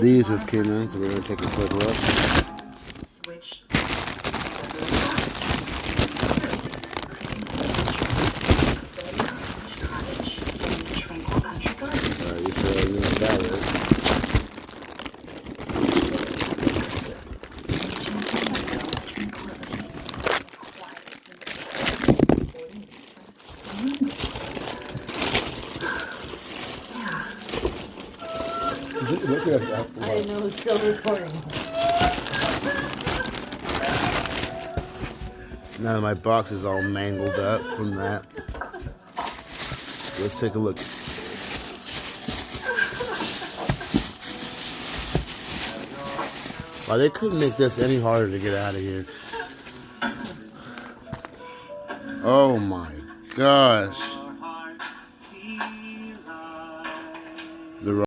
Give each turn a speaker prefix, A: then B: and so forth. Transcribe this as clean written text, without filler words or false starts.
A: These just came in, so we're gonna take a quick look. Alright, you sure you know what that is?
B: Look at that.
C: I didn't know it was still recording.
A: Now my box is all mangled up from that. Let's take a look. Wow, they couldn't make this any harder to get out of here. Oh my gosh.